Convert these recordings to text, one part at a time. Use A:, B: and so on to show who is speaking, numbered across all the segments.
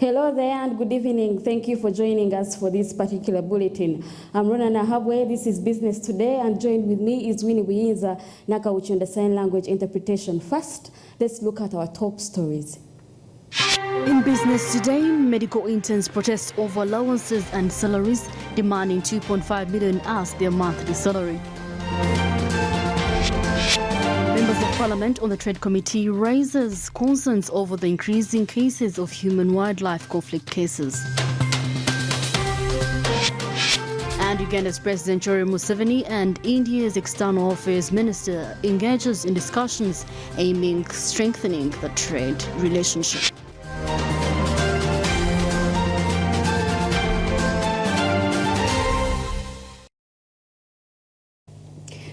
A: Hello there and good evening. Thank you for joining us for this particular bulletin. I'm Rona Nahabwe, this is Business Today, and joined with me is Winnie Wiinza Nakauchi on the sign language interpretation. First, let's look at our top stories.
B: In Business Today, medical interns protest over allowances and salaries, demanding 2.5 million as their monthly salary. Members of Parliament on the Trade Committee raises concerns over the increasing cases of human-wildlife conflict cases. And Uganda's President Yoweri Museveni and India's External Affairs Minister engages in discussions aiming strengthening the trade relationship.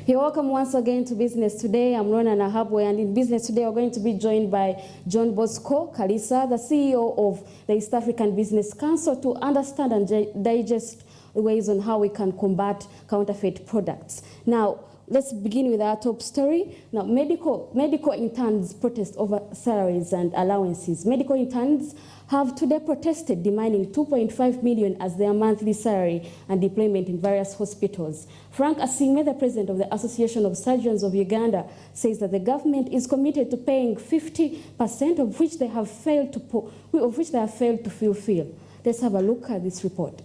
A: You're welcome once again to Business Today. I'm Rona Nahabwe, and in Business Today we're going to be joined by John Bosco Kalisa, the CEO of the East African Business Council, to understand and digest ways on how we can combat counterfeit products. Now, let's begin with our top story. Now, medical interns protest over salaries and allowances. Medical interns have today protested, demanding 2.5 million as their monthly salary and deployment in various hospitals. Frank Asime, the president of the Association of Surgeons of Uganda, says that the government is committed to paying 50% of which they have failed to fulfill. Let's have a look at this report.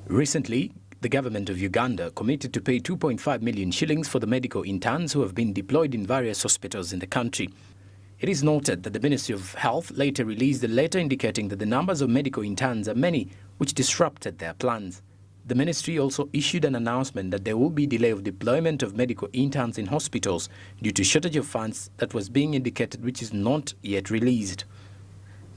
C: Recently, the government of Uganda committed to pay 2.5 million shillings for the medical interns who have been deployed in various hospitals in the country. It is noted that the Ministry of Health later released a letter indicating that the numbers of medical interns are many, which disrupted their plans. The ministry also issued an announcement that there will be delay of deployment of medical interns in hospitals due to shortage of funds that was being indicated, which is not yet released.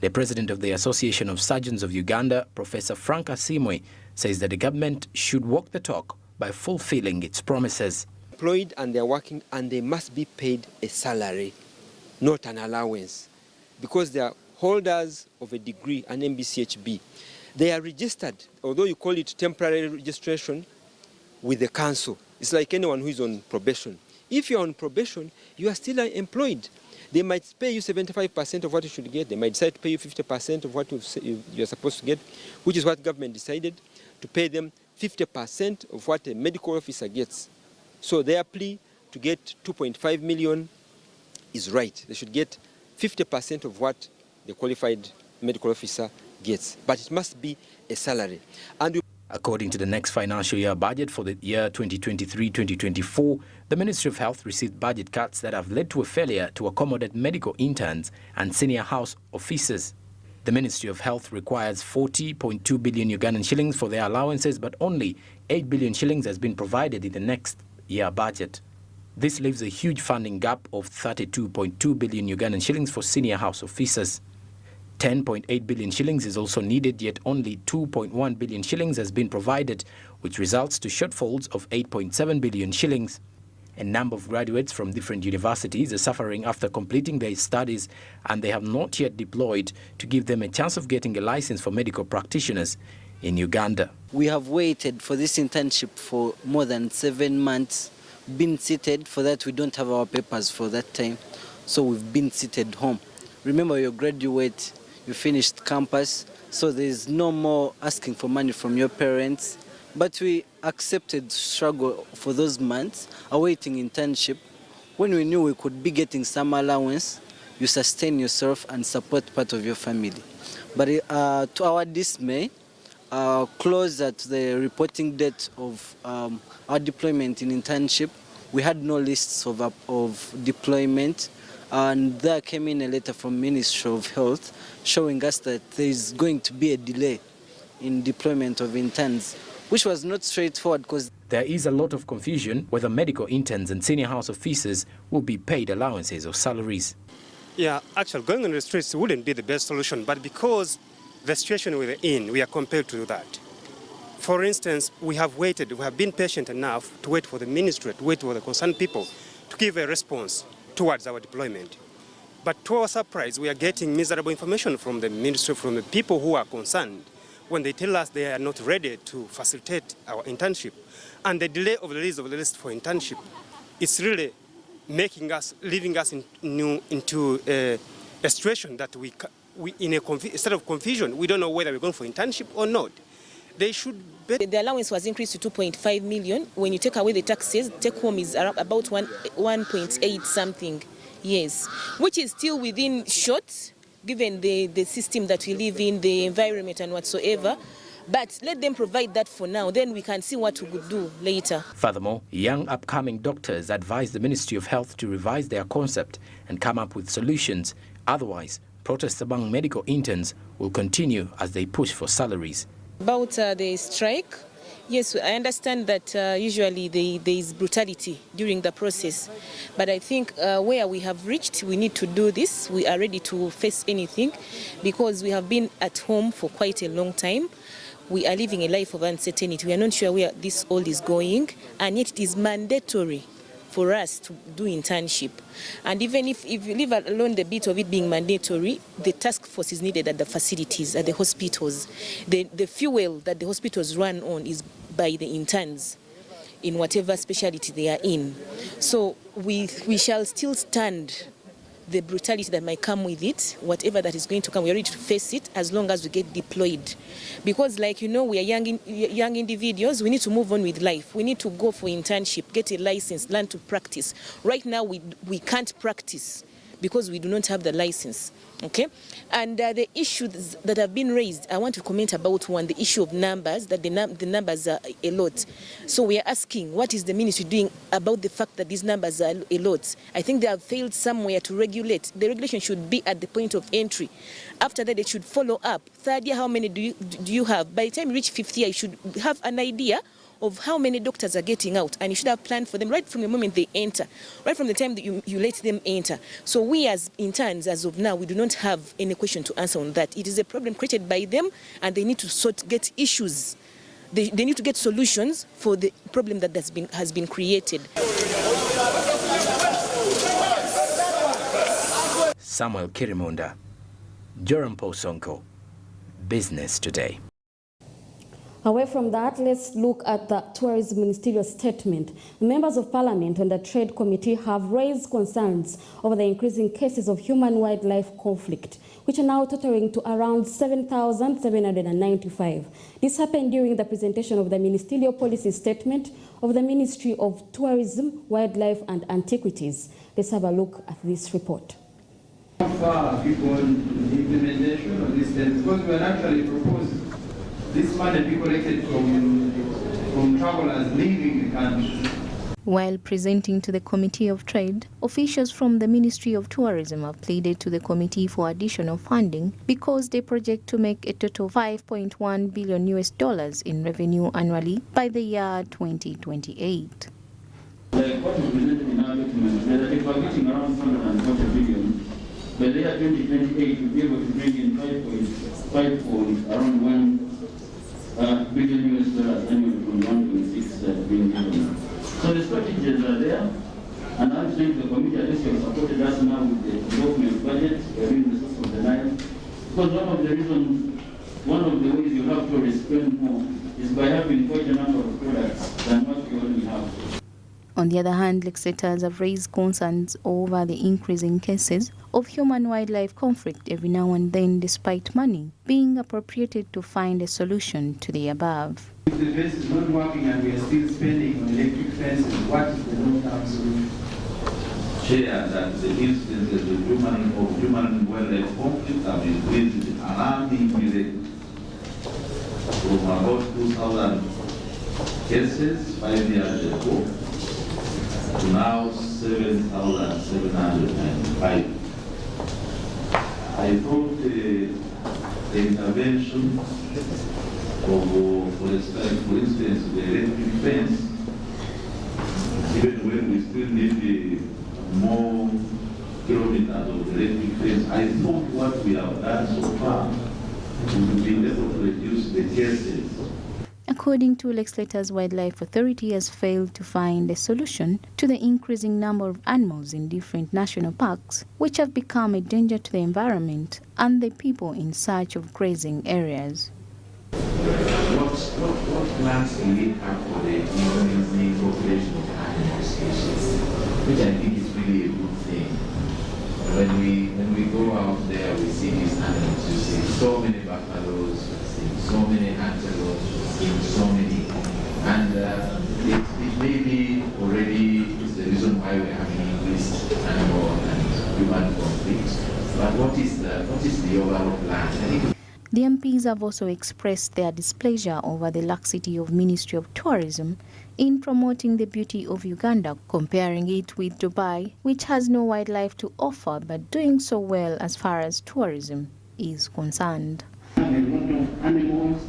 C: The president of the Association of Surgeons of Uganda, Professor Frank Asime, says that the government should walk the talk by fulfilling its promises.
D: Employed and they're working and they must be paid a salary, not an allowance, because they are holders of a degree, an MBCHB. They are registered, although you call it temporary registration, with the council. It's like anyone who is on probation. If you're on probation, you are still employed. They might pay you 75% of what you should get. They might decide to pay you 50% of what you're supposed to get, which is what government decided, to pay them 50% of what a medical officer gets. So their plea to get 2.5 million is right. They should get 50% of what the qualified medical officer gets, but it must be a salary. And
C: according to the next financial year budget for the year 2023-2024, the Ministry of Health received budget cuts that have led to a failure to accommodate medical interns and senior house officers. The Ministry of Health requires 40.2 billion Ugandan shillings for their allowances, but only 8 billion shillings has been provided in the next year budget. This leaves a huge funding gap of 32.2 billion Ugandan shillings for senior house officers. 10.8 billion shillings is also needed, yet only 2.1 billion shillings has been provided, which results to shortfalls of 8.7 billion shillings. A number of graduates from different universities are suffering after completing their studies, and they have not yet deployed to give them a chance of getting a license for medical practitioners in Uganda.
E: We have waited for this internship for more than 7 months, been seated. For that, we don't have our papers for that time, so we've been seated home. Remember, you're a graduate, you finished campus, so there's no more asking for money from your parents. But we accepted struggle for those months, awaiting internship. When we knew we could be getting some allowance, you sustain yourself and support part of your family. But to our dismay, closer to the reporting date of our deployment in internship, we had no lists of deployment. And there came in a letter from Ministry of Health showing us that there is going to be a delay in deployment of interns, which was not straightforward because
C: there is a lot of confusion whether medical interns and senior house officers will be paid allowances or salaries.
F: Yeah, actually going on the streets wouldn't be the best solution, but because the situation we're in, we are compelled to do that. For instance, we have been patient enough to wait for the ministry, to wait for the concerned people to give a response towards our deployment. But to our surprise, we are getting miserable information from the ministry, from the people who are concerned, when they tell us they are not ready to facilitate our internship. And the delay of the release of the list for internship, it's really leaving us into a situation that in a state of confusion. We don't know whether we're going for internship or not. They should bet.
G: The allowance was increased to 2.5 million. When you take away the taxes, take home is around about 1.8 something, yes, which is still within short, given the system that we live in, the environment and whatsoever. But let them provide that for now, then we can see what we could do later.
C: Furthermore, young upcoming doctors advise the Ministry of Health to revise their concept and come up with solutions. Otherwise, protests among medical interns will continue as they push for salaries.
G: About the strike, yes, I understand that usually there is brutality during the process. But I think where we have reached, we need to do this. We are ready to face anything because we have been at home for quite a long time. We are living a life of uncertainty. We are not sure where this all is going, and yet it is mandatory for us to do internship. And even if you leave alone the bit of it being mandatory, the task force is needed at the facilities, at the hospitals. The fuel that the hospitals run on is by the interns in whatever specialty they are in. So we shall still stand the brutality that might come with it, whatever that is going to come, we are ready to face it as long as we get deployed. Because like you know, we are young individuals, we need to move on with life. We need to go for internship, get a license, learn to practice. Right now we can't practice because we do not have the license. Okay, and the issues that have been raised, I want to comment about one, the issue of numbers, that the numbers are a lot. So we are asking, what is the ministry doing about the fact that these numbers are a lot? I think they have failed somewhere to regulate. The regulation should be at the point of entry. After that, they should follow up. Third year, how many do you have? By the time you reach fifth year, you should have an idea of how many doctors are getting out, and you should have planned for them right from the moment they enter, right from the time that you let them enter. So we as interns, as of now, we do not have any question to answer on that. It is a problem created by them, and they need to get issues. They need to get solutions for the problem that has been created.
C: Samuel Kirimonda, Joram Posonko, Business Today.
A: Away from that, let's look at the Tourism Ministerial Statement. Members of Parliament and the Trade Committee have raised concerns over the increasing cases of human-wildlife conflict, which are now totaling to around 7,795. This happened during the presentation of the Ministerial Policy Statement of the Ministry of Tourism, Wildlife and Antiquities. Let's have a look at this report.
H: How far have you gone in the implementation of this? Because we are actually proposing this money be collected from travelers leaving the country.
I: While presenting to the Committee of Trade, officials from the Ministry of Tourism have pleaded to the committee for additional funding because they project to make a total of $5.1 billion in revenue annually by the year 2028.
J: Like what we presented in our document, that if we're getting around 140 billion, by the year 2028 we'll be able to bring in around $1 billion annually from 1.6 being given. So the strategies are there, and I'm saying the committee at least have supported us now with the development budget, in the source of the Nile. Because one of the ways you have to spend more is by having quite a number of products than what you already have.
I: On the other hand, legislators have raised concerns over the increasing cases of human-wildlife conflict every now and then, despite money being appropriated to find a solution to the above.
H: If the fence is not working and we are still spending on electric fences, what is the long-term solution?
K: Share that the instances of human-wildlife conflict have increased alarmingly from about 2,000 cases 5 years ago to now 7,705. I thought the intervention of, for instance, the electric fence, even when we still need more kilometers of electric fence, I thought what we have done so far would be able to reduce the cases.
I: According to legislators, Wildlife Authority has failed to find a solution to the increasing number of animals in different national parks, which have become a danger to the environment and the people in search of grazing areas.
K: What plans do we have for the increasing population of animal species, which I think is really a good thing. When we go out there, we see these animals. You see so many buffaloes, you see so many antelopes, you see so many, and it may be already is the reason why we're having increased animal and human conflict. But what is the overall plan? I think
I: the MPs have also expressed their displeasure over the laxity of Ministry of Tourism in promoting the beauty of Uganda, comparing it with Dubai, which has no wildlife to offer but doing so well as far as tourism is concerned.
L: A lot of animals,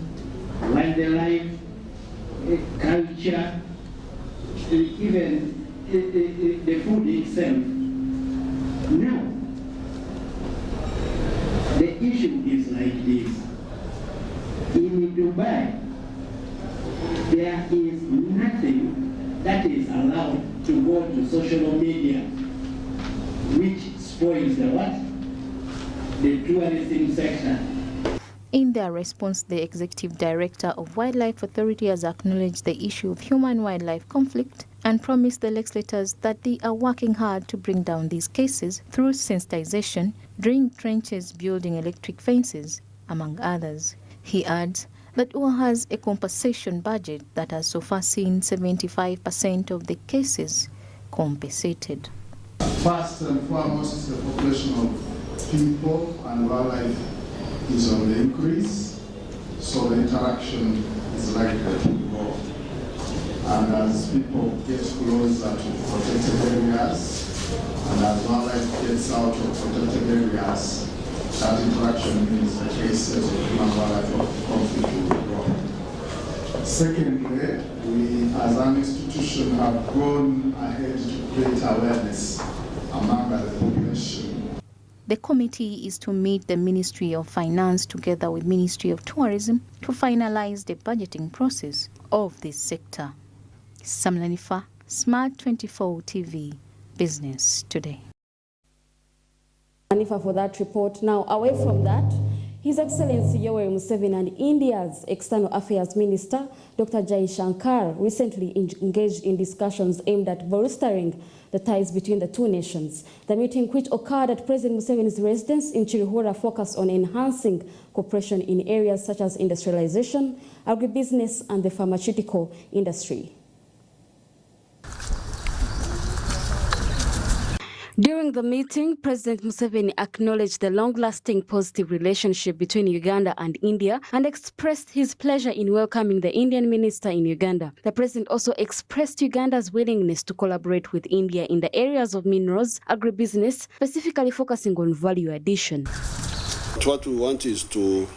L: wildlife, culture, even the food itself. Now, the issue is like this. In Dubai, there is nothing that is allowed to go to social media, which spoils the what? The tourism sector.
I: In their response, the Executive Director of Wildlife Authority has acknowledged the issue of human-wildlife conflict and promised the legislators that they are working hard to bring down these cases through sensitization, drilling trenches, building electric fences, among others. He adds that UA has a compensation budget that has so far seen 75% of the cases compensated.
M: First and foremost, the population of people and wildlife is on the increase, so the interaction is likely to grow. And as people get closer to protected areas, and as wildlife gets out of protected areas, that interaction means the cases of human-wildlife conflict will grow. Secondly, we as an institution have gone ahead to create awareness among the population.
I: The committee is to meet the Ministry of Finance together with Ministry of Tourism to finalize the budgeting process of this sector. Smart24 TV, Business Today.
A: Anifa for that report. Now, away from that, His Excellency Yoweri Museveni and India's External Affairs Minister, Dr. Jai Shankar, recently engaged in discussions aimed at bolstering the ties between the two nations. The meeting, which occurred at President Museveni's residence in Chirihura, focused on enhancing cooperation in areas such as industrialization, agribusiness, and the pharmaceutical industry. During the meeting, President Museveni acknowledged the long-lasting positive relationship between Uganda and India and expressed his pleasure in welcoming the Indian minister in Uganda. The president also expressed Uganda's willingness to collaborate with India in the areas of minerals, agribusiness, specifically focusing on value addition.
N: What we want is to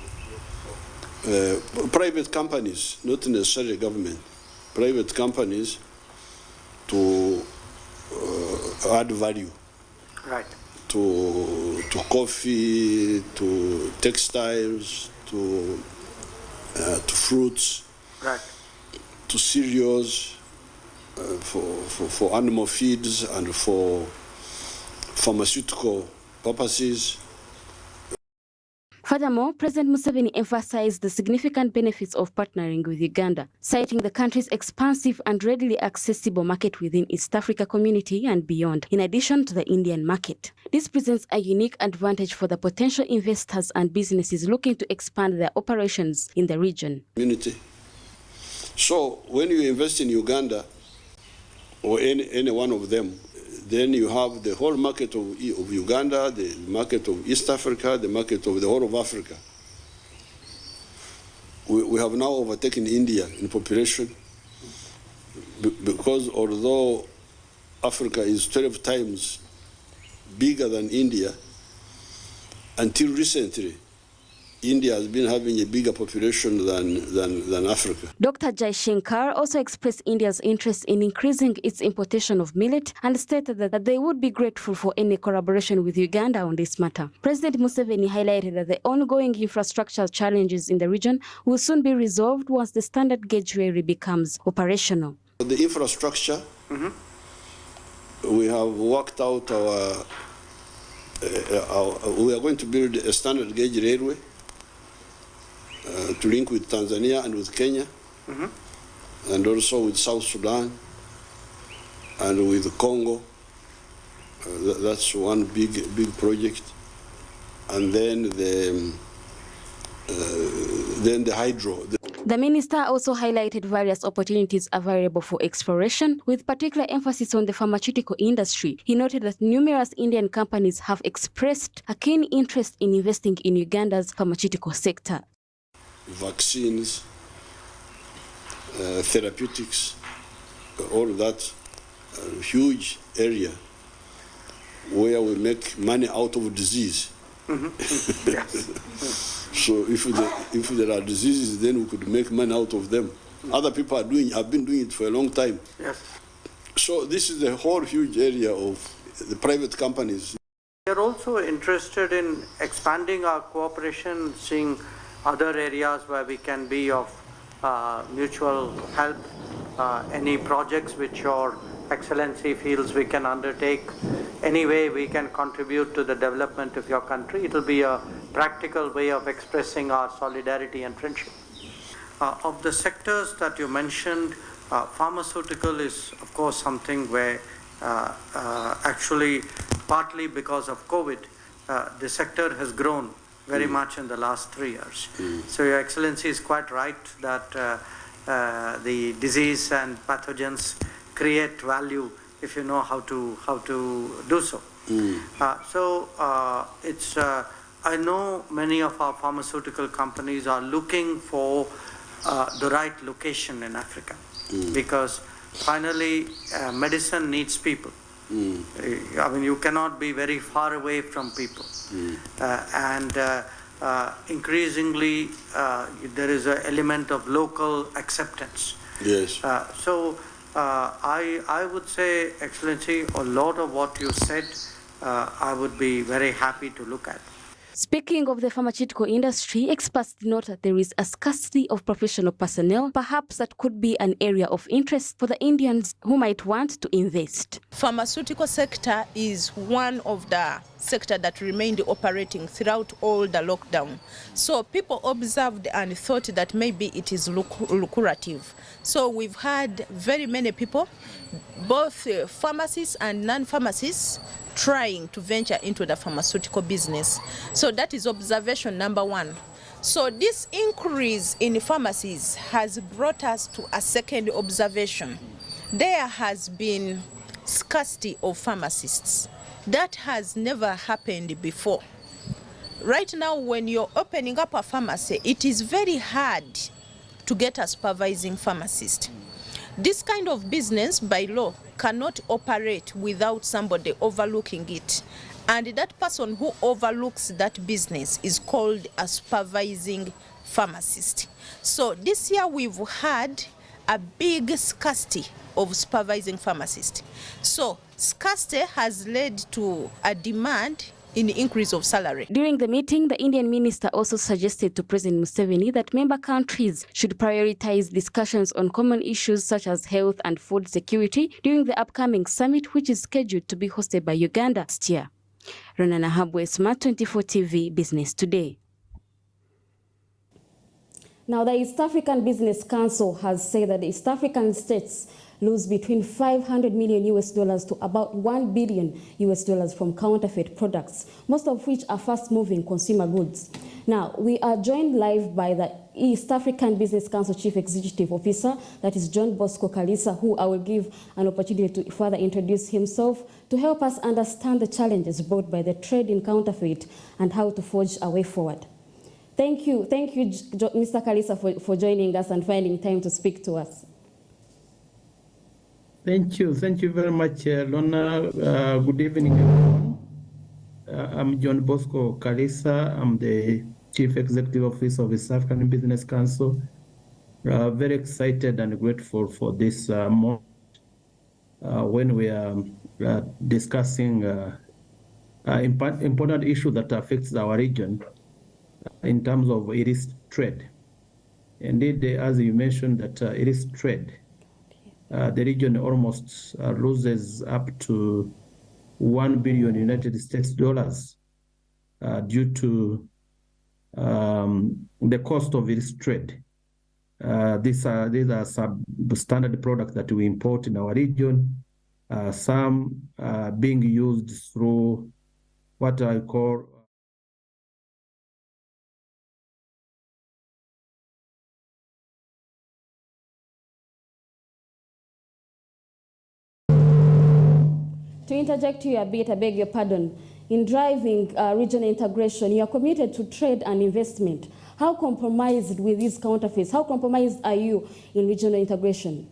N: private companies, not necessarily government, private companies to add value.
O: Right.
N: To coffee, to textiles, to fruits,
O: right.
N: to cereals, for animal feeds and for pharmaceutical purposes.
A: Furthermore, President Museveni emphasized the significant benefits of partnering with Uganda, citing the country's expansive and readily accessible market within East Africa community and beyond, in addition to the Indian market. This presents a unique advantage for the potential investors and businesses looking to expand their operations in the region.
N: Community. So when you invest in Uganda, or any one of them, then you have the whole market of Uganda, the market of East Africa, the market of the whole of Africa. We have now overtaken India in population because although Africa is 12 times bigger than India, until recently, India has been having a bigger population than Africa.
A: Dr. Jai Shankar also expressed India's interest in increasing its importation of millet and stated that they would be grateful for any collaboration with Uganda on this matter. President Museveni highlighted that the ongoing infrastructure challenges in the region will soon be resolved once the standard gauge railway becomes operational.
N: The infrastructure, we have worked out we are going to build a standard gauge railway to link with Tanzania and with Kenya, and also with South Sudan and with Congo That's one big project. And then the hydro.
A: The minister also highlighted various opportunities available for exploration, with particular emphasis on the pharmaceutical industry. He noted that numerous Indian companies have expressed a keen interest in investing in Uganda's pharmaceutical sector.
N: Vaccines, therapeutics, all that huge area where we make money out of disease.
O: Yes.
N: So if there are diseases, then we could make money out of them. Other people have been doing it for a long time.
O: Yes.
N: So this is the whole huge area of the private companies.
O: We are also interested in expanding our cooperation, seeing other areas where we can be of mutual help, any projects which your Excellency feels we can undertake, any way we can contribute to the development of your country. It will be a practical way of expressing our solidarity and friendship. Of the sectors that you mentioned, pharmaceutical is of course something where actually partly because of COVID, the sector has grown very much in the last 3 years. So Your Excellency is quite right that the disease and pathogens create value if you know how to do so. I know many of our pharmaceutical companies are looking for the right location in Africa, because finally medicine needs people. I mean, you cannot be very far away from people, and increasingly there is an element of local acceptance.
N: Yes.
O: I would say, Excellency, a lot of what you said, I would be very happy to look at.
A: Speaking of the pharmaceutical industry, experts note that there is a scarcity of professional personnel. Perhaps that could be an area of interest for the Indians who might want to invest.
P: Pharmaceutical sector is one of the sector that remained operating throughout all the lockdown. So people observed and thought that maybe it is lucrative. So we've had very many people, both pharmacists and non-pharmacists, trying to venture into the pharmaceutical business. So that is observation number one. So this increase in pharmacies has brought us to a second observation. There has been scarcity of pharmacists. That has never happened before. Right now, when you're opening up a pharmacy, it is very hard to get a supervising pharmacist. This kind of business, by law, cannot operate without somebody overlooking it. And that person who overlooks that business is called a supervising pharmacist. So this year we've had a big scarcity of supervising pharmacists. So scarcity has led to a demand in the increase of salary.
A: During the meeting, the Indian minister also suggested to President Museveni that member countries should prioritize discussions on common issues such as health and food security during the upcoming summit, which is scheduled to be hosted by Uganda next year. Ronana Habwe, Smart24 TV, Business Today. Now, the East African Business Council has said that the East African states lose between $500 million to about $1 billion from counterfeit products, most of which are fast-moving consumer goods. Now, we are joined live by the East African Business Council Chief Executive Officer, that is John Bosco Kalisa, who I will give an opportunity to further introduce himself to help us understand the challenges brought by the trade in counterfeit and how to forge a way forward. Thank you, Mr. Kalisa, for joining us and finding time to speak to us.
Q: Thank you very much, Lona. Good evening, everyone. I'm John Bosco Kalisa. I'm the Chief Executive Officer of the East African Business Council. Very excited and grateful for this moment when we are discussing important issue that affects our region in terms of illicit trade. Indeed, as you mentioned, that illicit trade, the region almost loses up to $1 billion United States dollars due to the cost of illicit trade. These are substandard products that we import in our region, some being used through what I call
A: To interject you a bit, I beg your pardon. In driving regional integration, you are committed to trade and investment. How compromised with these counterfeits? How compromised are you in regional integration?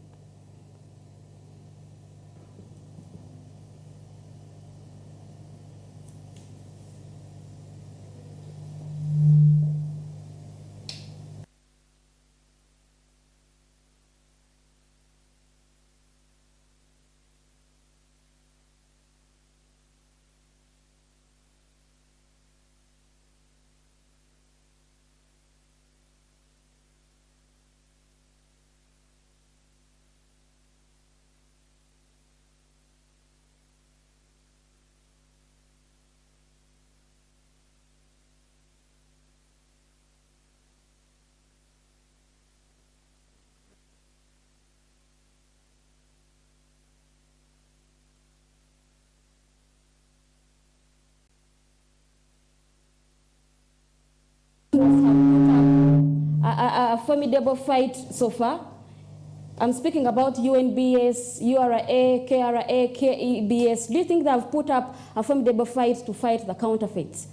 A: A formidable fight so far. I'm speaking about UNBS, URA, KRA, KEBS. Do you think they have put up a formidable fight to fight the counterfeits?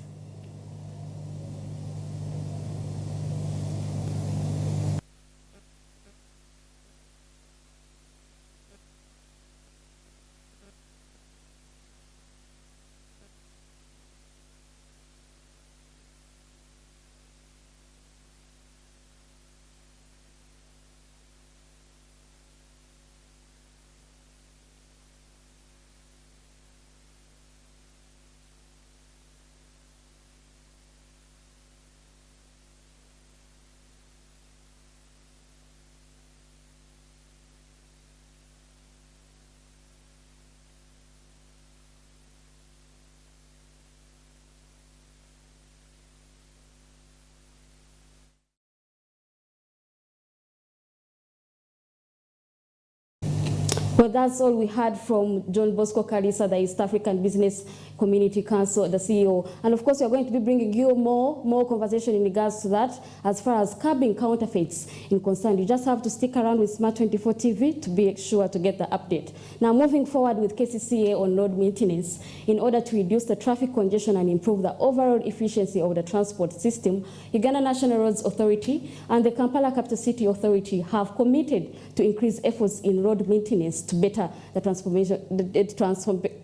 A: Well, that's all we heard from John Bosco Kalisa, the East African Business Community Council, the CEO. And of course, we're going to be bringing you more conversation in regards to that as far as curbing counterfeits in concern. You just have to stick around with Smart24 TV to be sure to get the update. Now, moving forward with KCCA on road maintenance, in order to reduce the traffic congestion and improve the overall efficiency of the transport system, Uganda National Roads Authority and the Kampala Capital City Authority have committed to increase efforts in road maintenance to better the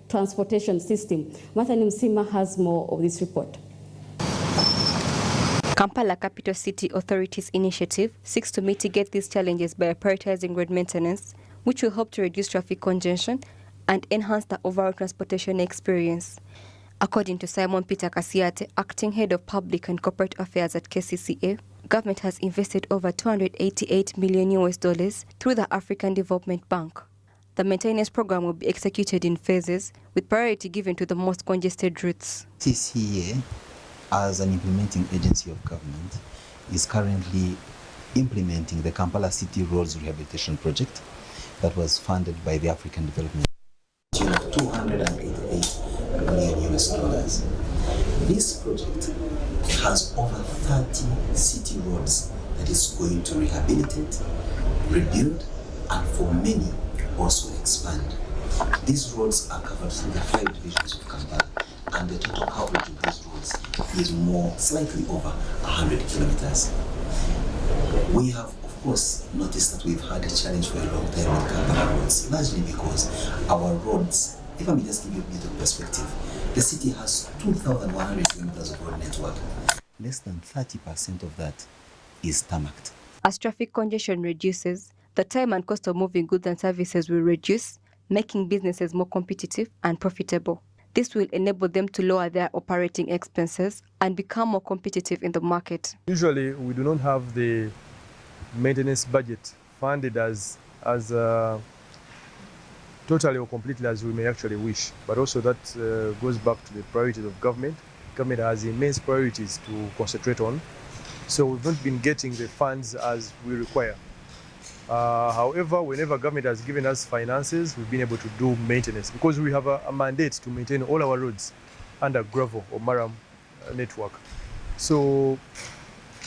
A: transportation system. Martha Nimsima has more of this report.
R: Kampala Capital City Authority's initiative seeks to mitigate these challenges by prioritizing road maintenance, which will help to reduce traffic congestion and enhance the overall transportation experience. According to Simon Peter Kasiate, acting head of public and corporate affairs at KCCA, government has invested over $288 million through the African Development Bank. The maintenance program will be executed in phases, with priority given to the most congested routes.
S: KCCA, as an implementing agency of government, is currently implementing the Kampala City Roads Rehabilitation Project that was funded by the African Development Bank of $288 million. This project has over 30 city roads that is going to rehabilitate, rebuild, and for many also expand. These roads are covered through the 5 divisions of Kampala, and the total coverage of these roads is slightly over 100 kilometers. We have, of course, noticed that we've had a challenge for a long time with Kampala roads, largely because our roads, if I may just give you a bit of perspective, the city has 2,100 kilometers of road network. Less than 30% of that is tarmacked.
R: As traffic congestion reduces, the time and cost of moving goods and services will reduce, making businesses more competitive and profitable. This will enable them to lower their operating expenses and become more competitive in the market.
T: Usually, we do not have the maintenance budget funded as totally or completely as we may actually wish. But also that goes back to the priorities of government. Government has immense priorities to concentrate on. So we've not been getting the funds as we require. However, whenever government has given us finances, we've been able to do maintenance because we have a mandate to maintain all our roads under gravel or Maram network. So,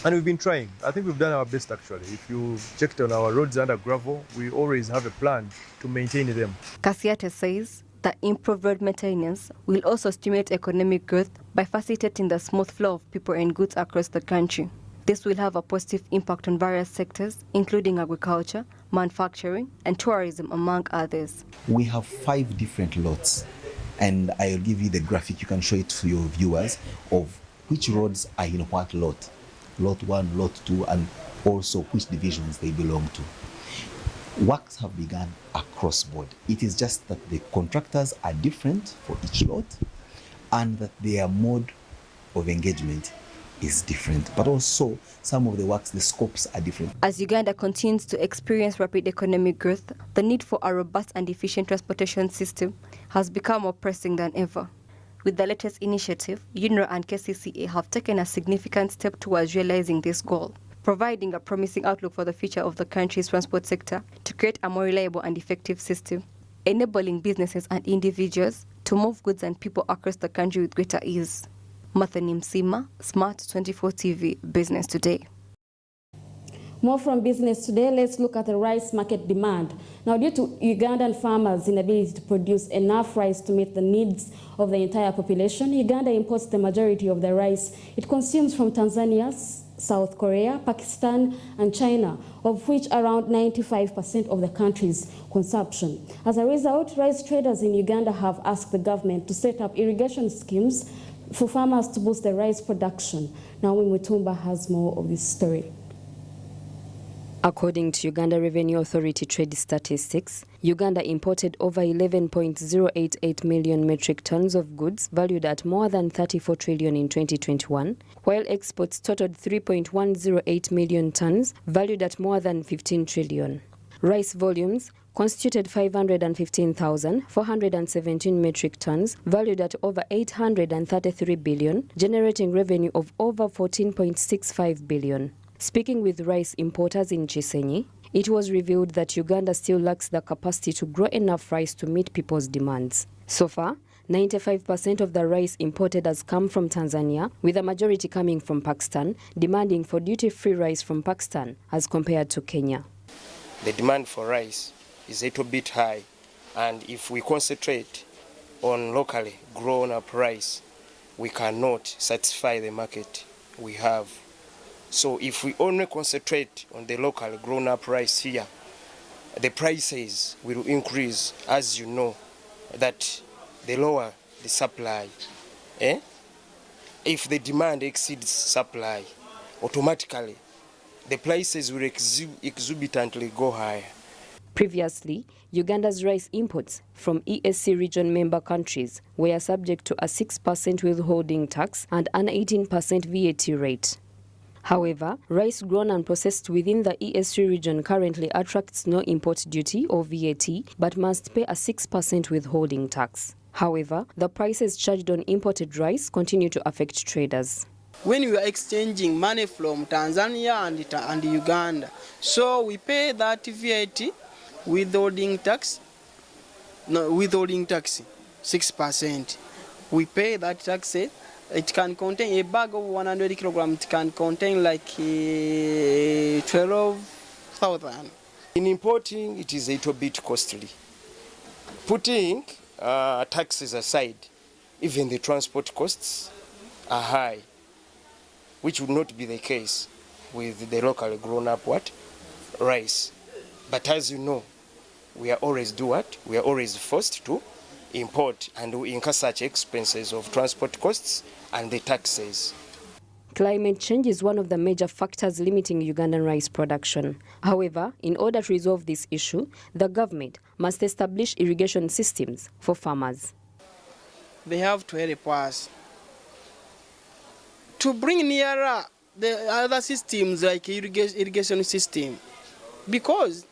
T: and we've been trying. I think we've done our best actually. If you checked on our roads under gravel, we always have a plan to maintain them.
R: Kasiate says that improved road maintenance will also stimulate economic growth by facilitating the smooth flow of people and goods across the country. This will have a positive impact on various sectors, including agriculture, manufacturing, and tourism, among others.
S: We have 5 different lots, and I'll give you the graphic. You can show it to your viewers of which roads are in what lot. Lot 1, Lot 2, and also which divisions they belong to. Works have begun across board. It is just that the contractors are different for each lot and that their mode of engagement is different. But also some of the works, the scopes are different.
R: As Uganda continues to experience rapid economic growth, the need for a robust and efficient transportation system has become more pressing than ever. With the latest initiative, UNRA and KCCA have taken a significant step towards realizing this goal, providing a promising outlook for the future of the country's transport sector to create a more reliable and effective system, enabling businesses and individuals to move goods and people across the country with greater ease. Mathani Msima, Smart24 TV, Business Today.
A: More from Business Today, let's look at the rice market demand. Now, due to Ugandan farmers' inability to produce enough rice to meet the needs of the entire population, Uganda imports the majority of the rice it consumes from Tanzania, South Korea, Pakistan, and China, of which around 95% of the country's consumption. As a result, rice traders in Uganda have asked the government to set up irrigation schemes for farmers to boost the rice production. Naomi Mutumba has more of this story.
U: According to Uganda Revenue Authority trade statistics, Uganda imported over 11.088 million metric tons of goods valued at more than 34 trillion in 2021, while exports totaled 3.108 million tons valued at more than 15 trillion. Rice volumes constituted 515,417 metric tons valued at over 833 billion, generating revenue of over 14.65 billion. Speaking with rice importers in Chisenyi, it was revealed that Uganda still lacks the capacity to grow enough rice to meet people's demands. So far, 95% of the rice imported has come from Tanzania, with a majority coming from Pakistan, demanding for duty-free rice from Pakistan as compared to Kenya.
V: The demand for rice is a little bit high, and if we concentrate on locally grown up rice, we cannot satisfy the market we have. So if we only concentrate on the locally grown up rice here, the prices will increase, as you know, that the lower the supply. If the demand exceeds supply, automatically the prices will exorbitantly go higher.
U: Previously, Uganda's rice imports from ESC region member countries were subject to a 6% withholding tax and an 18% VAT rate. However, rice grown and processed within the ESC region currently attracts no import duty or VAT, but must pay a 6% withholding tax. However, the prices charged on imported rice continue to affect traders.
W: When we are exchanging money from Tanzania and Uganda, so we pay that VAT withholding tax, 6%. We pay that tax. It can contain a bag of 100 kilograms. It can contain like 12,000.
V: In importing, it is a little bit costly. Putting taxes aside, even the transport costs are high, which would not be the case with the locally grown up rice. But as you know, we are always We are always forced to import, and we incur such expenses of transport costs and the taxes.
U: Climate change is one of the major factors limiting Ugandan rice production. However, in order to resolve this issue, the government must establish irrigation systems for farmers.
W: They have to help us to bring nearer the other systems like irrigation system, because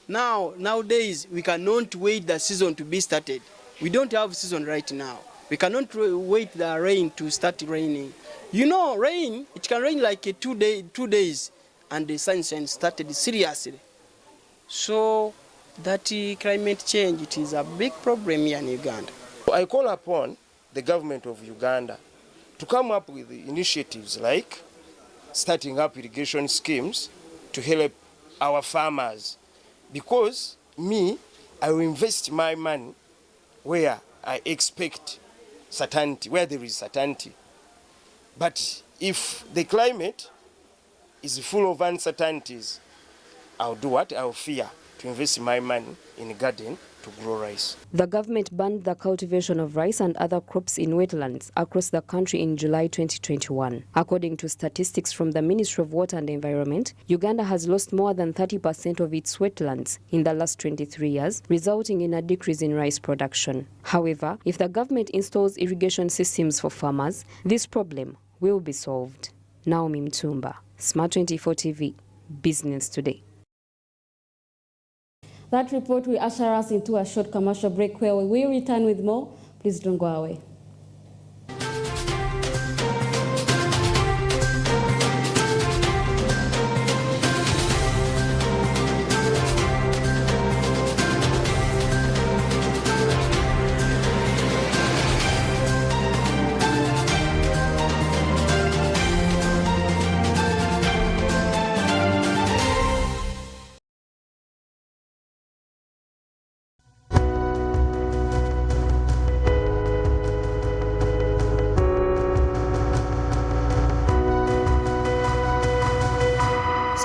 W: nowadays we cannot wait the season to be started. We don't have season right now. We cannot wait the rain to start raining. You know, it can rain like 2 days, and the sunshine started seriously. So that climate change, it is a big problem here in Uganda.
V: I call upon the government of Uganda to come up with initiatives like starting up irrigation schemes to help our farmers, because I will invest my money where I expect certainty, where there is certainty. But if the climate is full of uncertainties, I'll do what? I'll fear to invest my money in a garden to grow rice.
U: The government banned the cultivation of rice and other crops in wetlands across the country in July 2021. According to statistics from the Ministry of Water and Environment, Uganda has lost more than 30% of its wetlands in the last 23 years, resulting in a decrease in rice production. However, if the government installs irrigation systems for farmers, this problem will be solved. Naomi Mtumba, Smart24 TV, Business Today.
A: That report will usher us into a short commercial break where we will return with more. Please don't go away.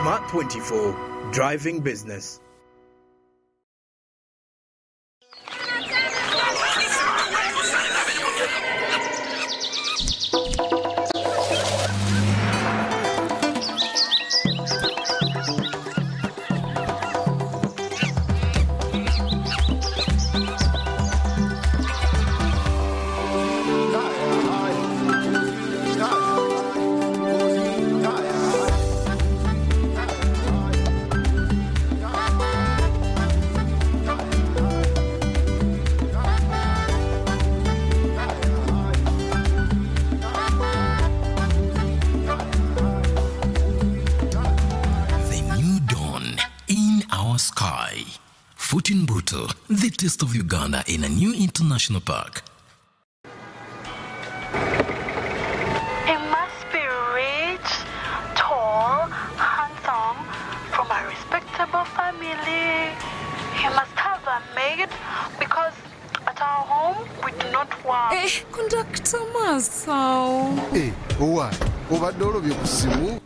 C: Smart24, driving business.
B: The taste of Uganda in a new international park.
D: He must be rich, tall, handsome, from a respectable family. He must have a maid because at our home we do not work.
E: Conductor Masao.
X: Owa, obadde olobye ku ssimu?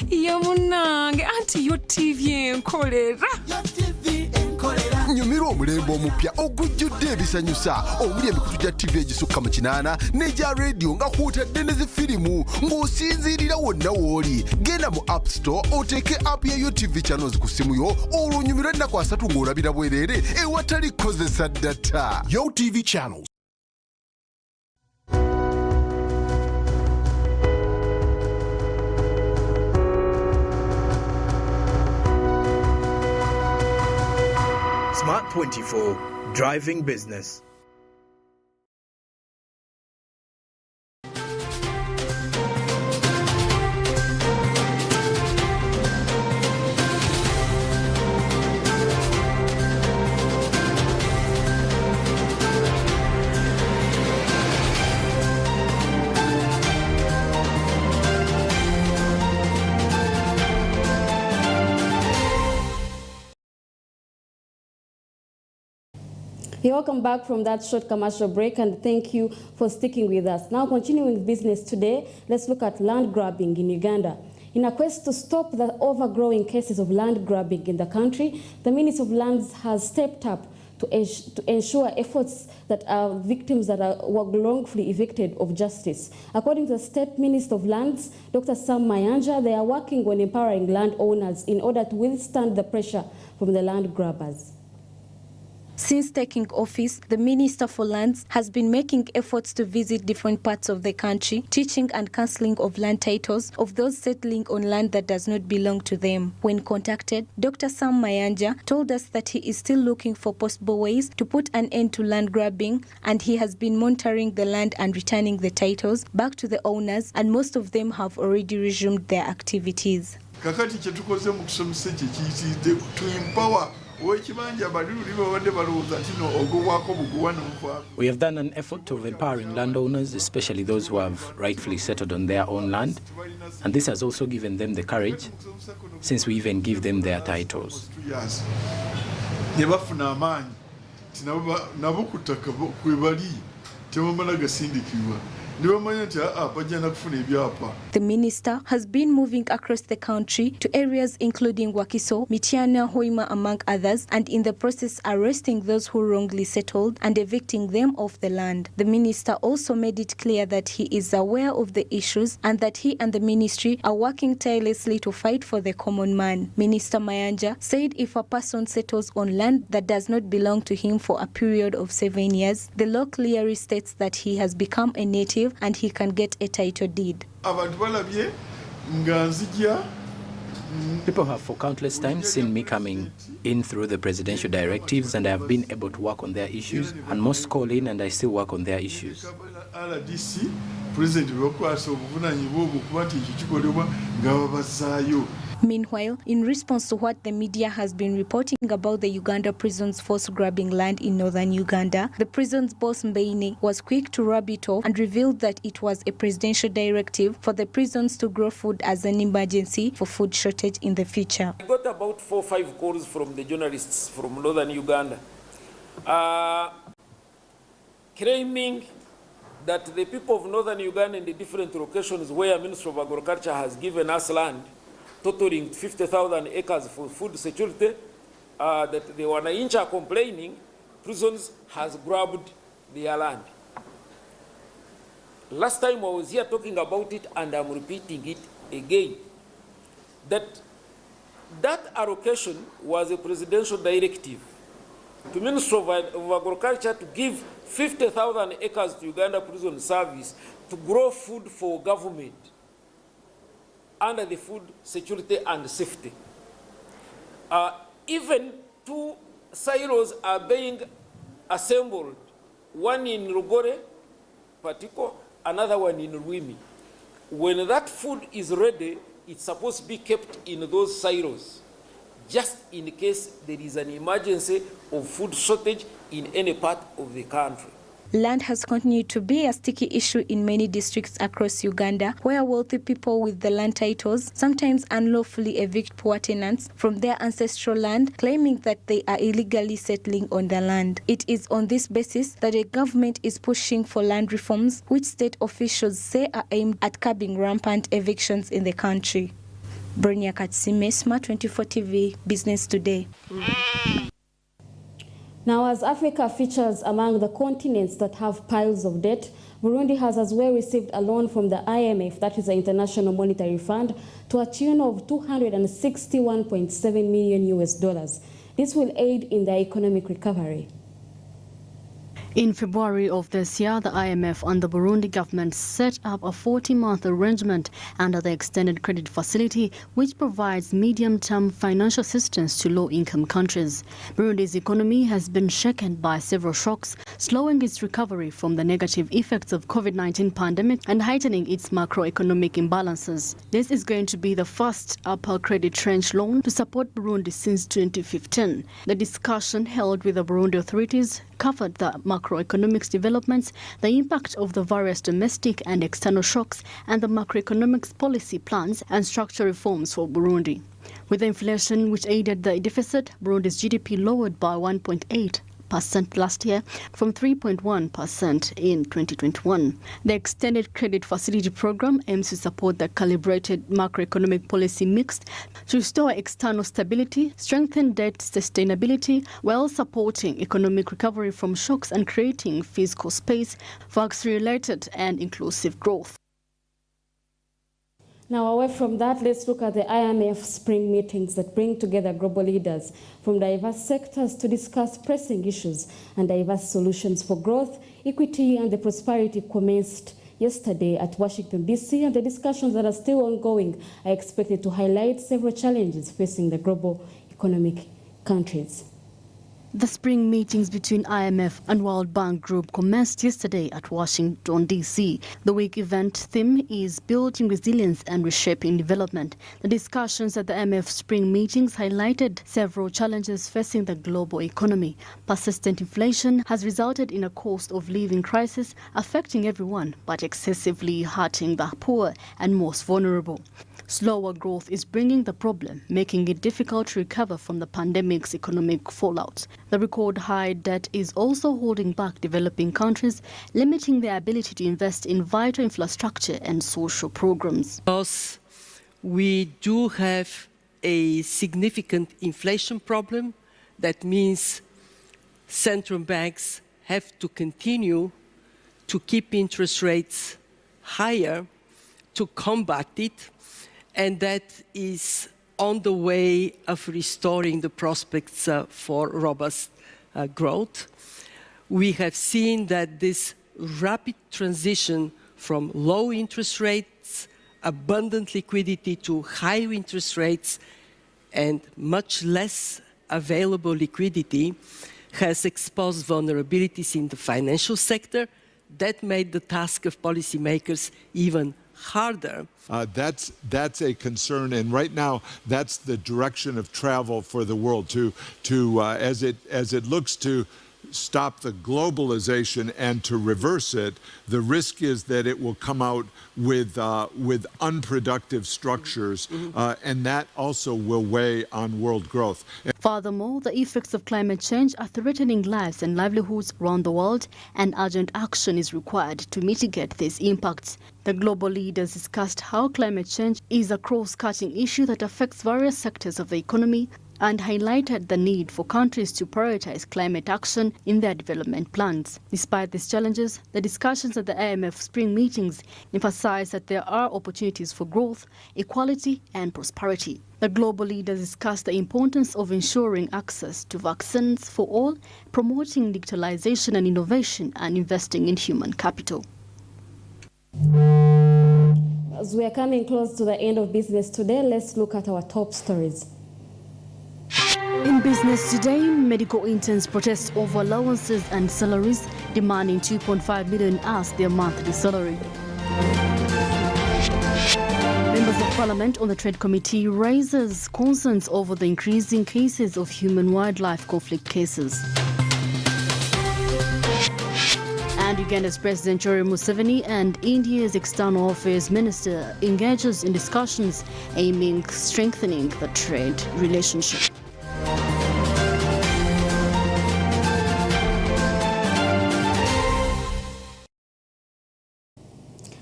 E: Yamunange, anti yo TV enkolera.
X: Nyumirwa omulembe omupya ogujjudde ebisanyusa omuli emikutu gya TV egisukka mu 8 n'egya radio nga kw'otadde ne zifirimu ng'osinziirira wonna w'oli. Genda mu App Store oteeke app ya TV channels ku ssimu yo olwo onyumirwe ennaku 3 ng'olabira bwereere ewatali kukozesa data. Yo TV channels.
C: Smart24, driving business.
A: You're welcome back from that short commercial break, and thank you for sticking with us. Now, continuing with business today, let's look at land grabbing in Uganda. In a quest to stop the overgrowing cases of land grabbing in the country, the Ministry of Lands has stepped up to ensure efforts that are victims that were wrongfully evicted of justice. According to the State Minister of Lands, Dr. Sam Mayanja, they are working on empowering landowners in order to withstand the pressure from the land grabbers.
I: Since taking office, the Minister for Lands has been making efforts to visit different parts of the country, teaching and cancelling of land titles of those settling on land that does not belong to them. When contacted, Dr. Sam Mayanja told us that he is still looking for possible ways to put an end to land grabbing, and he has been monitoring the land and returning the titles back to the owners, and most of them have already resumed their activities.
F: kakati kye tukoze mu kusomesa ekyo kiyitiridde to empower ow'ekibanja baliruli babadde balowooza nti no ogobwako buguwa n'omuvaako.
C: We have done an effort of empowering landowners, especially those who have rightfully settled on their own land, and this has also given them the courage, since we even give them their titles.
F: Ne bafuna amaanyi nti nabo ku ttaka kwe bali tebamala gasindikibwa.
I: The minister has been moving across the country to areas including Wakiso, Mityana, Hoima, among others, and in the process arresting those who wrongly settled and evicting them off the land. The minister also made it clear that he is aware of the issues and that he and the ministry are working tirelessly to fight for the common man. Minister Mayanja said if a person settles on land that does not belong to him for a period of 7 years, the law clearly states that he has become a native and he can get a title deed.
C: People have for countless times seen me coming in through the presidential directives, and I have been able to work on their issues, and most call in and I still work on their issues.
I: Meanwhile, in response to what the media has been reporting about the Uganda prisons force grabbing land in northern Uganda, the prison's boss Mbeine was quick to rub it off and revealed that it was a presidential directive for the prisons to grow food as an emergency for food shortage in the future.
G: I got about 4 or 5 calls from the journalists from northern Uganda claiming that the people of northern Uganda in the different locations where Ministry of Agriculture has given us land totaling 50,000 acres for food security, that the Wananchi are complaining, prisons has grabbed their land. Last time I was here talking about it, and I'm repeating it again, that allocation was a presidential directive to Ministry of Agriculture to give 50,000 acres to Uganda Prison Service to grow food for government under the food security and safety. Even 2 silos are being assembled, one in Rugore, Patiko, another one in Rwimi. When that food is ready, it's supposed to be kept in those silos, just in case there is an emergency of food shortage in any part of the country.
I: Land has continued to be a sticky issue in many districts across Uganda, where wealthy people with the land titles sometimes unlawfully evict poor tenants from their ancestral land, claiming that they are illegally settling on their land. It is on this basis that the government is pushing for land reforms, which state officials say are aimed at curbing rampant evictions in the country. Bernia Katsime, Smart24 TV, Business Today.
A: Now, as Africa features among the continents that have piles of debt, Burundi has as well received a loan from the IMF, that is the International Monetary Fund, to a tune of $261.7 million. This will aid in their economic recovery.
H: In February of this year, the IMF and the Burundi government set up a 40-month arrangement under the Extended Credit Facility, which provides medium-term financial assistance to low-income countries. Burundi's economy has been shaken by several shocks, slowing its recovery from the negative effects of COVID-19 pandemic and heightening its macroeconomic imbalances. This is going to be the first upper credit tranche loan to support Burundi since 2015. The discussion held with the Burundi authorities covered the macroeconomics developments, the impact of the various domestic and external shocks, and the macroeconomics policy plans and structural reforms for Burundi. With the inflation which aided the deficit, Burundi's GDP lowered by 1.8% last year from 3.1% in 2021. The Extended Credit Facility Program aims to support the calibrated macroeconomic policy mix to restore external stability, strengthen debt sustainability, while supporting economic recovery from shocks and creating fiscal space for accelerated and inclusive growth.
A: Now, away from that, let's look at the IMF spring meetings that bring together global leaders from diverse sectors to discuss pressing issues and diverse solutions for growth, equity, and the prosperity commenced yesterday at Washington, D.C., and the discussions that are still ongoing are expected to highlight several challenges facing the global economic countries.
H: The spring meetings between IMF and World Bank Group commenced yesterday at Washington, D.C. The week event theme is Building Resilience and Reshaping Development. The discussions at the IMF spring meetings highlighted several challenges facing the global economy. Persistent inflation has resulted in a cost of living crisis affecting everyone, but excessively hurting the poor and most vulnerable. Slower growth is bringing the problem, making it difficult to recover from the pandemic's economic fallout. The record high debt is also holding back developing countries, limiting their ability to invest in vital infrastructure and social programs.
J: Because we do have a significant inflation problem, that means central banks have to continue to keep interest rates higher to combat it, and that is on the way of restoring the prospects for robust growth. We have seen that this rapid transition from low interest rates, abundant liquidity to high interest rates and much less available liquidity has exposed vulnerabilities in the financial sector. That made the task of policymakers even harder.
K: That's a concern, and right now that's the direction of travel for the world. As it looks to stop the globalization and to reverse it, the risk is that it will come out with unproductive structures, and that also will weigh on world growth.
H: Furthermore, the effects of climate change are threatening lives and livelihoods around the world, and urgent action is required to mitigate these impacts. The global leaders discussed how climate change is a cross-cutting issue that affects various sectors of the economy, and highlighted the need for countries to prioritize climate action in their development plans. Despite these challenges, the discussions at the IMF spring meetings emphasized that there are opportunities for growth, equality, and prosperity. The global leaders discussed the importance of ensuring access to vaccines for all, promoting digitalization and innovation, and investing in human capital.
A: As we are coming close to the end of business today, let's look at our top stories.
H: In business today, medical interns protest over allowances and salaries, demanding 2.5 million as their monthly salary. Members of Parliament on the Trade Committee raises concerns over the increasing cases of human-wildlife conflict cases. And Uganda's President Yoweri Museveni and India's External Affairs Minister engages in discussions aiming strengthening the trade relationship.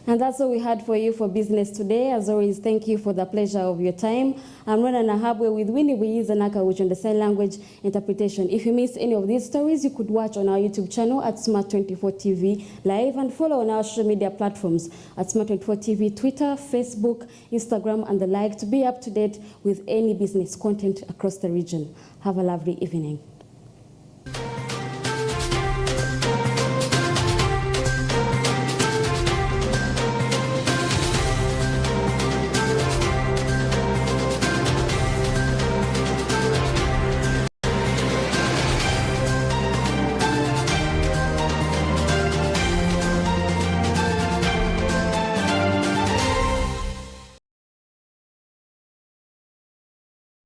A: And that's all we had for you for business today. As always, thank you for the pleasure of your time. I'm Rana Nahabwe with Winnie Wiyizanaka, which on the sign language interpretation. If you missed any of these stories, you could watch on our YouTube channel at Smart24 TV live and follow on our social media platforms at Smart24 TV, Twitter, Facebook, Instagram, and the like to be up to date with any business content across the region. Have a lovely evening.